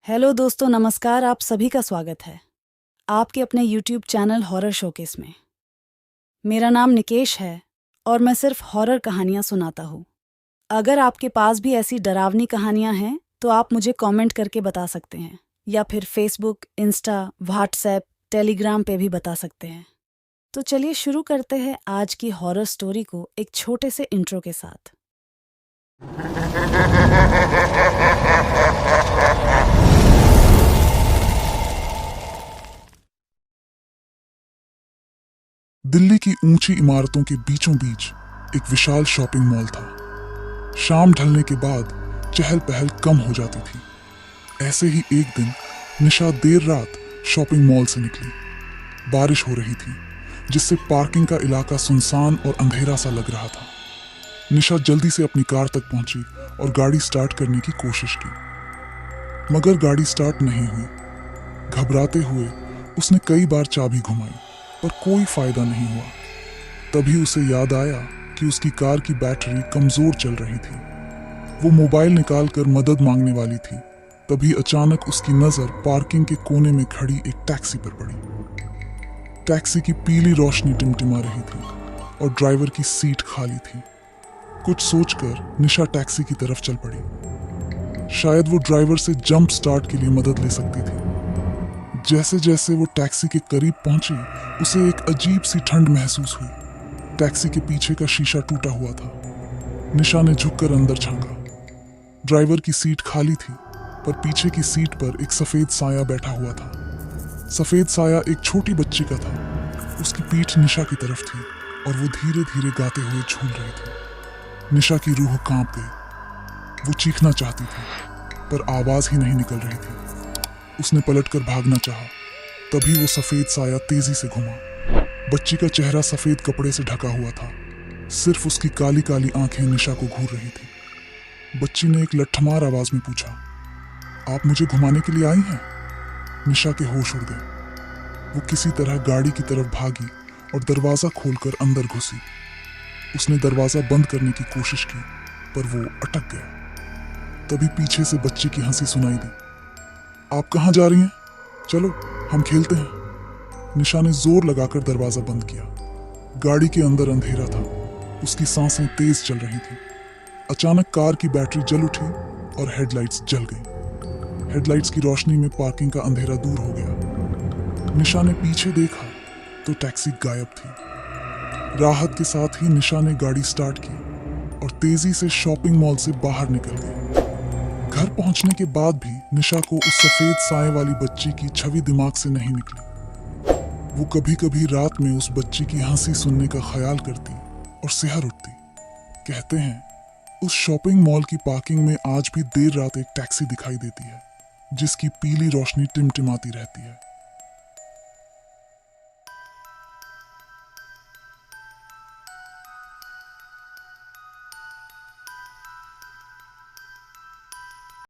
Hello दोस्तों, नमस्कार। आप सभी का स्वागत है आपके अपने YouTube चैनल हॉरर शोकेस में। मेरा नाम निकेश है और मैं सिर्फ हॉरर कहानियाँ सुनाता हूँ। अगर आपके पास भी ऐसी डरावनी कहानियाँ हैं तो आप मुझे कमेंट करके बता सकते हैं या फिर फेसबुक, इंस्टा, व्हाट्सएप, टेलीग्राम पे भी बता सकते हैं। तो चलिए शुरू करते हैं आज की हॉरर स्टोरी को एक छोटे से इंट्रो के साथ। दिल्ली की ऊंची इमारतों के बीचों बीच एक विशाल शॉपिंग मॉल था। शाम ढलने के बाद चहल पहल कम हो जाती थी। ऐसे ही एक दिन निशा देर रात शॉपिंग मॉल से निकली। बारिश हो रही थी जिससे पार्किंग का इलाका सुनसान और अंधेरा सा लग रहा था। निशा जल्दी से अपनी कार तक पहुंची और गाड़ी स्टार्ट करने की कोशिश की, मगर गाड़ी स्टार्ट नहीं हुई। घबराते हुए उसने कई बार चाबी घुमाई पर कोई फायदा नहीं हुआ। तभी उसे याद आया कि उसकी कार की बैटरी कमजोर चल रही थी। वो मोबाइल निकालकर मदद मांगने वाली थी, तभी अचानक उसकी नजर पार्किंग के कोने में खड़ी एक टैक्सी पर पड़ी। टैक्सी की पीली रोशनी टिमटिमा रही थी और ड्राइवर की सीट खाली थी। कुछ सोचकर निशा टैक्सी की तरफ चल पड़ी। शायद वो ड्राइवर से जंप स्टार्ट के लिए मदद ले सकती थी। जैसे जैसे वो टैक्सी के करीब पहुंची, उसे एक अजीब सी ठंड महसूस हुई। टैक्सी के पीछे का शीशा टूटा हुआ था। निशा ने झुककर अंदर झांका। ड्राइवर की सीट खाली थी, पर पीछे की सीट पर एक सफेद साया बैठा हुआ था। सफेद साया एक छोटी बच्ची का था। उसकी पीठ निशा की तरफ थी और वो धीरे धीरे गाते हुए झूल रही थी। निशा की रूह कांप गई। वो चीखना चाहती थी, पर आवाज ही नहीं निकल रही थी। उसने पलटकर भागना चाहा, तभी वो सफेद साया तेजी से घुमा। बच्ची का चेहरा सफेद कपड़े से ढका हुआ था। सिर्फ उसकी काली काली आंखें निशा को घूर रही थी। बच्ची ने एक लट्ठमार आवाज में पूछा, आप मुझे घुमाने के लिए आई हैं? निशा के होश उड़ गए। वो किसी तरह गाड़ी की तरफ भागी और दरवाजा खोलकर अंदर घुसी। उसने दरवाजा बंद करने की कोशिश की, पर वो अटक गया। तभी पीछे से बच्ची की हंसी सुनाई दी। आप कहाँ जा रही हैं? चलो हम खेलते हैं। निशा ने जोर लगाकर दरवाजा बंद किया। गाड़ी के अंदर अंधेरा था। उसकी सांसें तेज चल रही थीं। अचानक कार की बैटरी जल उठी और हेडलाइट्स जल गई। हेडलाइट्स की रोशनी में पार्किंग का अंधेरा दूर हो गया। निशा ने पीछे देखा तो टैक्सी गायब थी। राहत के साथ ही निशा ने गाड़ी स्टार्ट की और तेजी से शॉपिंग मॉल से बाहर निकल गई। घर पहुंचने के बाद भी निशा को उस सफेद साए वाली बच्ची की छवि दिमाग से नहीं निकली। वो कभी कभी रात में उस बच्ची की हंसी सुनने का ख्याल करती और सिहर उठती। कहते हैं उस शॉपिंग मॉल की पार्किंग में आज भी देर रात एक टैक्सी दिखाई देती है, जिसकी पीली रोशनी टिमटिमाती रहती है।